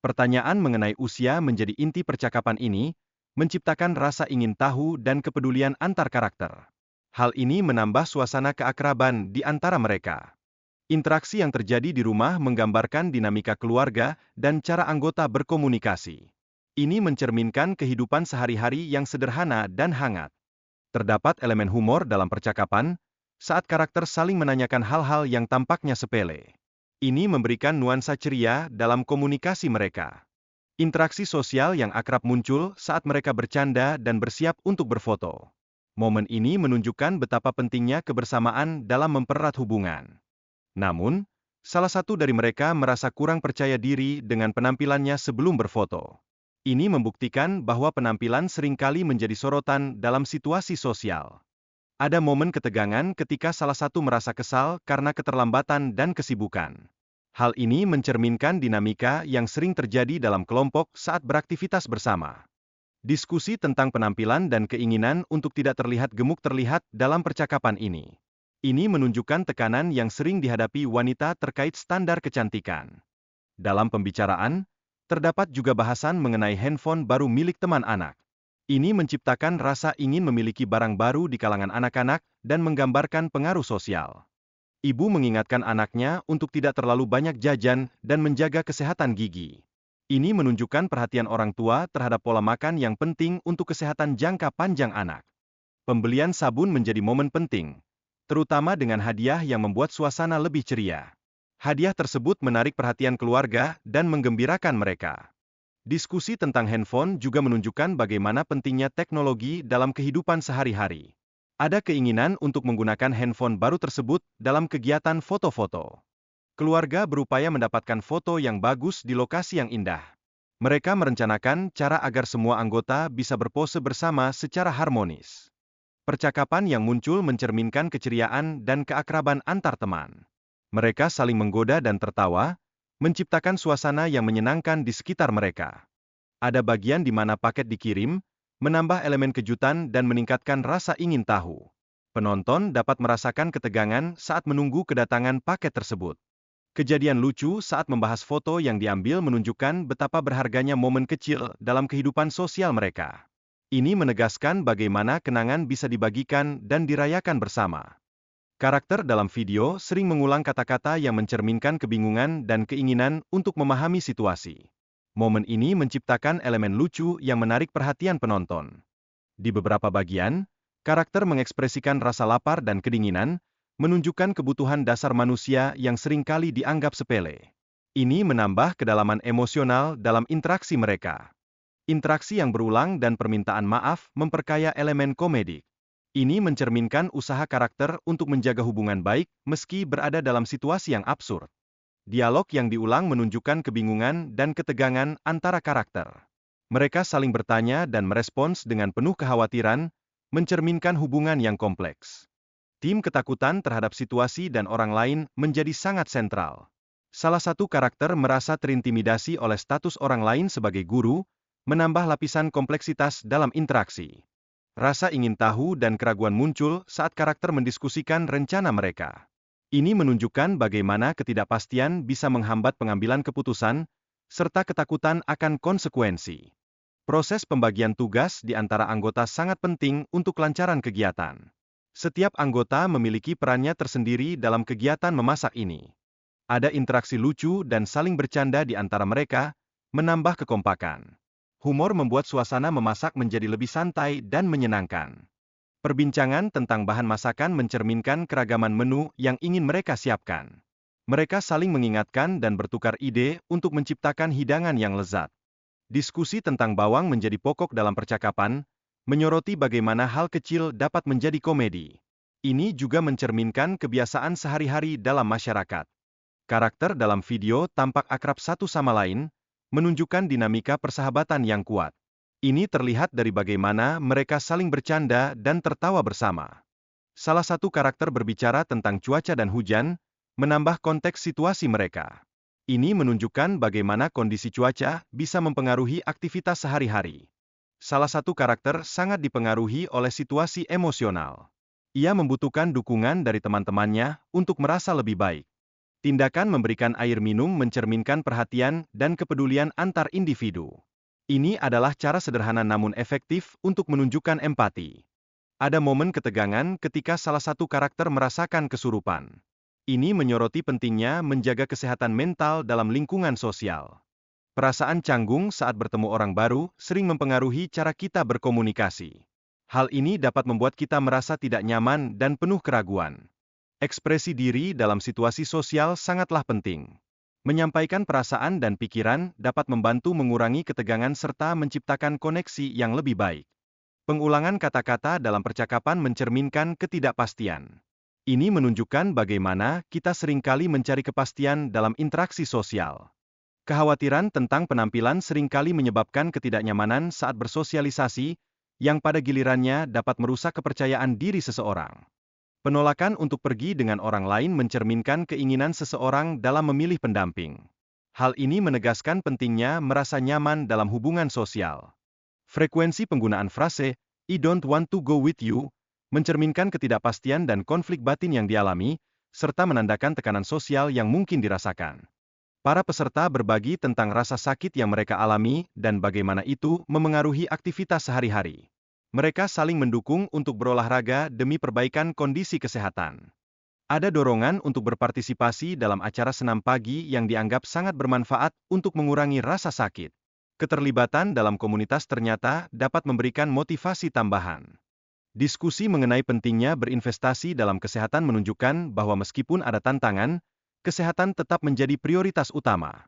Pertanyaan mengenai usia menjadi inti percakapan ini, menciptakan rasa ingin tahu dan kepedulian antar karakter. Hal ini menambah suasana keakraban di antara mereka. Interaksi yang terjadi di rumah menggambarkan dinamika keluarga dan cara anggota berkomunikasi. Ini mencerminkan kehidupan sehari-hari yang sederhana dan hangat. Terdapat elemen humor dalam percakapan, saat karakter saling menanyakan hal-hal yang tampaknya sepele. Ini memberikan nuansa ceria dalam komunikasi mereka. Interaksi sosial yang akrab muncul saat mereka bercanda dan bersiap untuk berfoto. Momen ini menunjukkan betapa pentingnya kebersamaan dalam mempererat hubungan. Namun, salah satu dari mereka merasa kurang percaya diri dengan penampilannya sebelum berfoto. Ini membuktikan bahwa penampilan seringkali menjadi sorotan dalam situasi sosial. Ada momen ketegangan ketika salah satu merasa kesal karena keterlambatan dan kesibukan. Hal ini mencerminkan dinamika yang sering terjadi dalam kelompok saat beraktivitas bersama. Diskusi tentang penampilan dan keinginan untuk tidak terlihat gemuk terlihat dalam percakapan ini. Ini menunjukkan tekanan yang sering dihadapi wanita terkait standar kecantikan. Dalam pembicaraan, terdapat juga bahasan mengenai handphone baru milik teman anak. Ini menciptakan rasa ingin memiliki barang baru di kalangan anak-anak dan menggambarkan pengaruh sosial. Ibu mengingatkan anaknya untuk tidak terlalu banyak jajan dan menjaga kesehatan gigi. Ini menunjukkan perhatian orang tua terhadap pola makan yang penting untuk kesehatan jangka panjang anak. Pembelian sabun menjadi momen penting, terutama dengan hadiah yang membuat suasana lebih ceria. Hadiah tersebut menarik perhatian keluarga dan menggembirakan mereka. Diskusi tentang handphone juga menunjukkan bagaimana pentingnya teknologi dalam kehidupan sehari-hari. Ada keinginan untuk menggunakan handphone baru tersebut dalam kegiatan foto-foto. Keluarga berupaya mendapatkan foto yang bagus di lokasi yang indah. Mereka merencanakan cara agar semua anggota bisa berpose bersama secara harmonis. Percakapan yang muncul mencerminkan keceriaan dan keakraban antar teman. Mereka saling menggoda dan tertawa, menciptakan suasana yang menyenangkan di sekitar mereka. Ada bagian di mana paket dikirim, menambah elemen kejutan dan meningkatkan rasa ingin tahu. Penonton dapat merasakan ketegangan saat menunggu kedatangan paket tersebut. Kejadian lucu saat membahas foto yang diambil menunjukkan betapa berharganya momen kecil dalam kehidupan sosial mereka. Ini menegaskan bagaimana kenangan bisa dibagikan dan dirayakan bersama. Karakter dalam video sering mengulang kata-kata yang mencerminkan kebingungan dan keinginan untuk memahami situasi. Momen ini menciptakan elemen lucu yang menarik perhatian penonton. Di beberapa bagian, karakter mengekspresikan rasa lapar dan kedinginan, menunjukkan kebutuhan dasar manusia yang seringkali dianggap sepele. Ini menambah kedalaman emosional dalam interaksi mereka. Interaksi yang berulang dan permintaan maaf memperkaya elemen komedik. Ini mencerminkan usaha karakter untuk menjaga hubungan baik meski berada dalam situasi yang absurd. Dialog yang diulang menunjukkan kebingungan dan ketegangan antara karakter. Mereka saling bertanya dan merespons dengan penuh kekhawatiran, mencerminkan hubungan yang kompleks. Tim ketakutan terhadap situasi dan orang lain menjadi sangat sentral. Salah satu karakter merasa terintimidasi oleh status orang lain sebagai guru, menambah lapisan kompleksitas dalam interaksi. Rasa ingin tahu dan keraguan muncul saat karakter mendiskusikan rencana mereka. Ini menunjukkan bagaimana ketidakpastian bisa menghambat pengambilan keputusan, serta ketakutan akan konsekuensi. Proses pembagian tugas di antara anggota sangat penting untuk kelancaran kegiatan. Setiap anggota memiliki perannya tersendiri dalam kegiatan memasak ini. Ada interaksi lucu dan saling bercanda di antara mereka, menambah kekompakan. Humor membuat suasana memasak menjadi lebih santai dan menyenangkan. Perbincangan tentang bahan masakan mencerminkan keragaman menu yang ingin mereka siapkan. Mereka saling mengingatkan dan bertukar ide untuk menciptakan hidangan yang lezat. Diskusi tentang bawang menjadi pokok dalam percakapan, menyoroti bagaimana hal kecil dapat menjadi komedi. Ini juga mencerminkan kebiasaan sehari-hari dalam masyarakat. Karakter dalam video tampak akrab satu sama lain, menunjukkan dinamika persahabatan yang kuat. Ini terlihat dari bagaimana mereka saling bercanda dan tertawa bersama. Salah satu karakter berbicara tentang cuaca dan hujan, menambah konteks situasi mereka. Ini menunjukkan bagaimana kondisi cuaca bisa mempengaruhi aktivitas sehari-hari. Salah satu karakter sangat dipengaruhi oleh situasi emosional. Ia membutuhkan dukungan dari teman-temannya untuk merasa lebih baik. Tindakan memberikan air minum mencerminkan perhatian dan kepedulian antar individu. Ini adalah cara sederhana namun efektif untuk menunjukkan empati. Ada momen ketegangan ketika salah satu karakter merasakan kesurupan. Ini menyoroti pentingnya menjaga kesehatan mental dalam lingkungan sosial. Perasaan canggung saat bertemu orang baru sering mempengaruhi cara kita berkomunikasi. Hal ini dapat membuat kita merasa tidak nyaman dan penuh keraguan. Ekspresi diri dalam situasi sosial sangatlah penting. Menyampaikan perasaan dan pikiran dapat membantu mengurangi ketegangan serta menciptakan koneksi yang lebih baik. Pengulangan kata-kata dalam percakapan mencerminkan ketidakpastian. Ini menunjukkan bagaimana kita seringkali mencari kepastian dalam interaksi sosial. Kekhawatiran tentang penampilan seringkali menyebabkan ketidaknyamanan saat bersosialisasi, yang pada gilirannya dapat merusak kepercayaan diri seseorang. Penolakan untuk pergi dengan orang lain mencerminkan keinginan seseorang dalam memilih pendamping. Hal ini menegaskan pentingnya merasa nyaman dalam hubungan sosial. Frekuensi penggunaan frase, "I don't want to go with you," mencerminkan ketidakpastian dan konflik batin yang dialami, serta menandakan tekanan sosial yang mungkin dirasakan. Para peserta berbagi tentang rasa sakit yang mereka alami dan bagaimana itu memengaruhi aktivitas sehari-hari. Mereka saling mendukung untuk berolahraga demi perbaikan kondisi kesehatan. Ada dorongan untuk berpartisipasi dalam acara senam pagi yang dianggap sangat bermanfaat untuk mengurangi rasa sakit. Keterlibatan dalam komunitas ternyata dapat memberikan motivasi tambahan. Diskusi mengenai pentingnya berinvestasi dalam kesehatan menunjukkan bahwa meskipun ada tantangan, kesehatan tetap menjadi prioritas utama.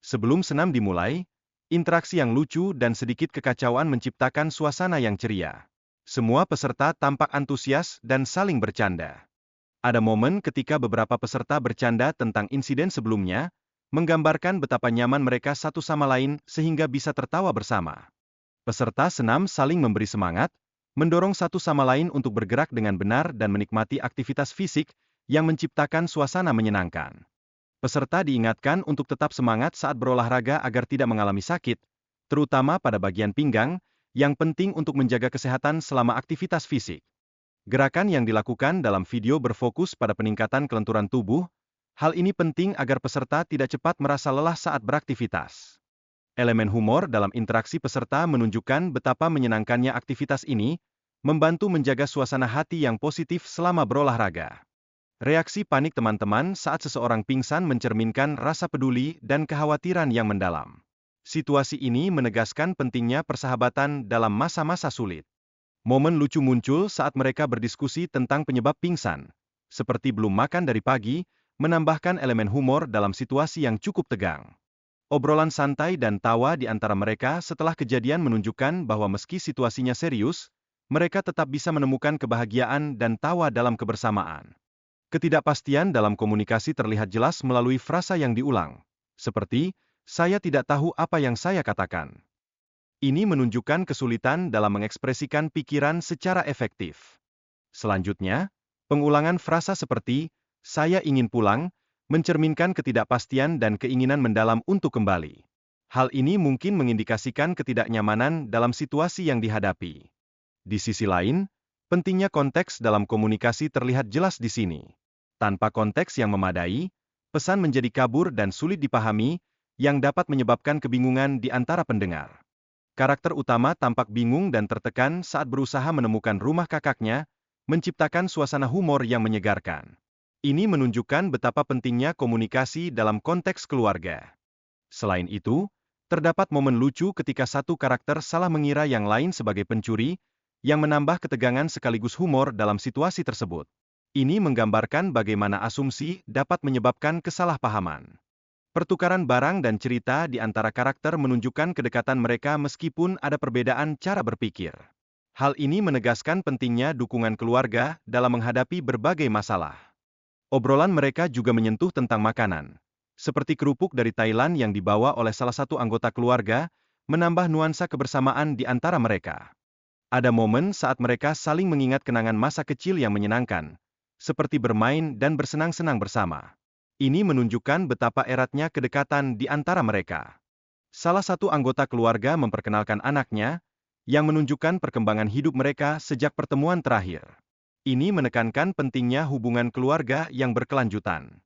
Sebelum senam dimulai, interaksi yang lucu dan sedikit kekacauan menciptakan suasana yang ceria. Semua peserta tampak antusias dan saling bercanda. Ada momen ketika beberapa peserta bercanda tentang insiden sebelumnya, menggambarkan betapa nyaman mereka satu sama lain sehingga bisa tertawa bersama. Peserta senam saling memberi semangat, mendorong satu sama lain untuk bergerak dengan benar dan menikmati aktivitas fisik yang menciptakan suasana menyenangkan. Peserta diingatkan untuk tetap semangat saat berolahraga agar tidak mengalami sakit, terutama pada bagian pinggang, yang penting untuk menjaga kesehatan selama aktivitas fisik. Gerakan yang dilakukan dalam video berfokus pada peningkatan kelenturan tubuh. Hal ini penting agar peserta tidak cepat merasa lelah saat beraktivitas. Elemen humor dalam interaksi peserta menunjukkan betapa menyenangkannya aktivitas ini, membantu menjaga suasana hati yang positif selama berolahraga. Reaksi panik teman-teman saat seseorang pingsan mencerminkan rasa peduli dan kekhawatiran yang mendalam. Situasi ini menegaskan pentingnya persahabatan dalam masa-masa sulit. Momen lucu muncul saat mereka berdiskusi tentang penyebab pingsan, seperti belum makan dari pagi, menambahkan elemen humor dalam situasi yang cukup tegang. Obrolan santai dan tawa di antara mereka setelah kejadian menunjukkan bahwa meski situasinya serius, mereka tetap bisa menemukan kebahagiaan dan tawa dalam kebersamaan. Ketidakpastian dalam komunikasi terlihat jelas melalui frasa yang diulang, seperti, "Saya tidak tahu apa yang saya katakan." Ini menunjukkan kesulitan dalam mengekspresikan pikiran secara efektif. Selanjutnya, pengulangan frasa seperti, "Saya ingin pulang," mencerminkan ketidakpastian dan keinginan mendalam untuk kembali. Hal ini mungkin mengindikasikan ketidaknyamanan dalam situasi yang dihadapi. Di sisi lain, pentingnya konteks dalam komunikasi terlihat jelas di sini. Tanpa konteks yang memadai, pesan menjadi kabur dan sulit dipahami, yang dapat menyebabkan kebingungan di antara pendengar. Karakter utama tampak bingung dan tertekan saat berusaha menemukan rumah kakaknya, menciptakan suasana humor yang menyegarkan. Ini menunjukkan betapa pentingnya komunikasi dalam konteks keluarga. Selain itu, terdapat momen lucu ketika satu karakter salah mengira yang lain sebagai pencuri, yang menambah ketegangan sekaligus humor dalam situasi tersebut. Ini menggambarkan bagaimana asumsi dapat menyebabkan kesalahpahaman. Pertukaran barang dan cerita di antara karakter menunjukkan kedekatan mereka meskipun ada perbedaan cara berpikir. Hal ini menegaskan pentingnya dukungan keluarga dalam menghadapi berbagai masalah. Obrolan mereka juga menyentuh tentang makanan, seperti kerupuk dari Thailand yang dibawa oleh salah satu anggota keluarga, menambah nuansa kebersamaan di antara mereka. Ada momen saat mereka saling mengingat kenangan masa kecil yang menyenangkan, seperti bermain dan bersenang-senang bersama. Ini menunjukkan betapa eratnya kedekatan di antara mereka. Salah satu anggota keluarga memperkenalkan anaknya, yang menunjukkan perkembangan hidup mereka sejak pertemuan terakhir. Ini menekankan pentingnya hubungan keluarga yang berkelanjutan.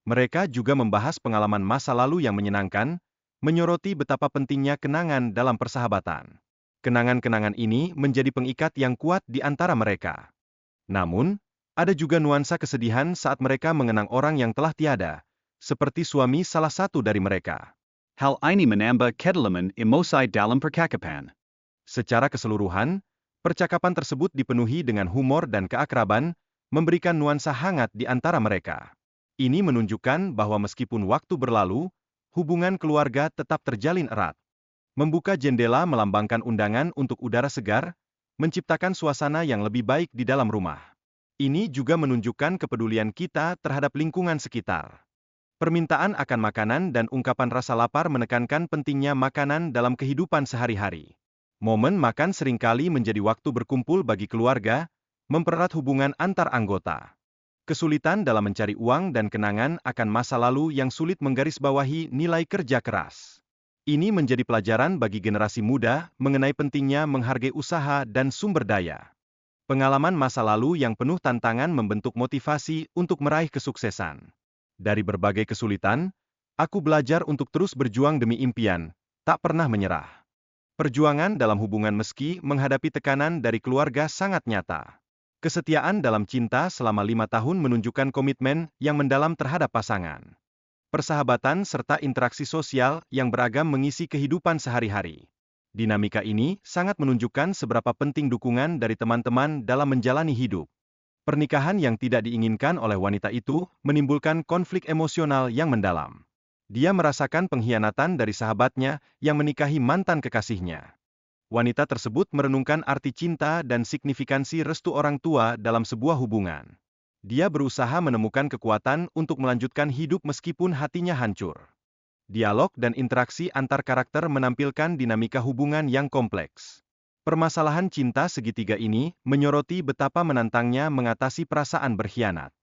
Mereka juga membahas pengalaman masa lalu yang menyenangkan, menyoroti betapa pentingnya kenangan dalam persahabatan. Kenangan-kenangan ini menjadi pengikat yang kuat di antara mereka. Namun, ada juga nuansa kesedihan saat mereka mengenang orang yang telah tiada, seperti suami salah satu dari mereka. Hal ini menambah kedalaman emosi dalam percakapan. Secara keseluruhan, percakapan tersebut dipenuhi dengan humor dan keakraban, memberikan nuansa hangat di antara mereka. Ini menunjukkan bahwa meskipun waktu berlalu, hubungan keluarga tetap terjalin erat. Membuka jendela melambangkan undangan untuk udara segar, menciptakan suasana yang lebih baik di dalam rumah. Ini juga menunjukkan kepedulian kita terhadap lingkungan sekitar. Permintaan akan makanan dan ungkapan rasa lapar menekankan pentingnya makanan dalam kehidupan sehari-hari. Momen makan seringkali menjadi waktu berkumpul bagi keluarga, mempererat hubungan antar anggota. Kesulitan dalam mencari uang dan kenangan akan masa lalu yang sulit menggarisbawahi nilai kerja keras. Ini menjadi pelajaran bagi generasi muda mengenai pentingnya menghargai usaha dan sumber daya. Pengalaman masa lalu yang penuh tantangan membentuk motivasi untuk meraih kesuksesan. Dari berbagai kesulitan, aku belajar untuk terus berjuang demi impian, tak pernah menyerah. Perjuangan dalam hubungan meski menghadapi tekanan dari keluarga sangat nyata. Kesetiaan dalam cinta selama 5 tahun menunjukkan komitmen yang mendalam terhadap pasangan. Persahabatan serta interaksi sosial yang beragam mengisi kehidupan sehari-hari. Dinamika ini sangat menunjukkan seberapa penting dukungan dari teman-teman dalam menjalani hidup. Pernikahan yang tidak diinginkan oleh wanita itu menimbulkan konflik emosional yang mendalam. Dia merasakan pengkhianatan dari sahabatnya yang menikahi mantan kekasihnya. Wanita tersebut merenungkan arti cinta dan signifikansi restu orang tua dalam sebuah hubungan. Dia berusaha menemukan kekuatan untuk melanjutkan hidup meskipun hatinya hancur. Dialog dan interaksi antar karakter menampilkan dinamika hubungan yang kompleks. Permasalahan cinta segitiga ini menyoroti betapa menantangnya mengatasi perasaan berkhianat.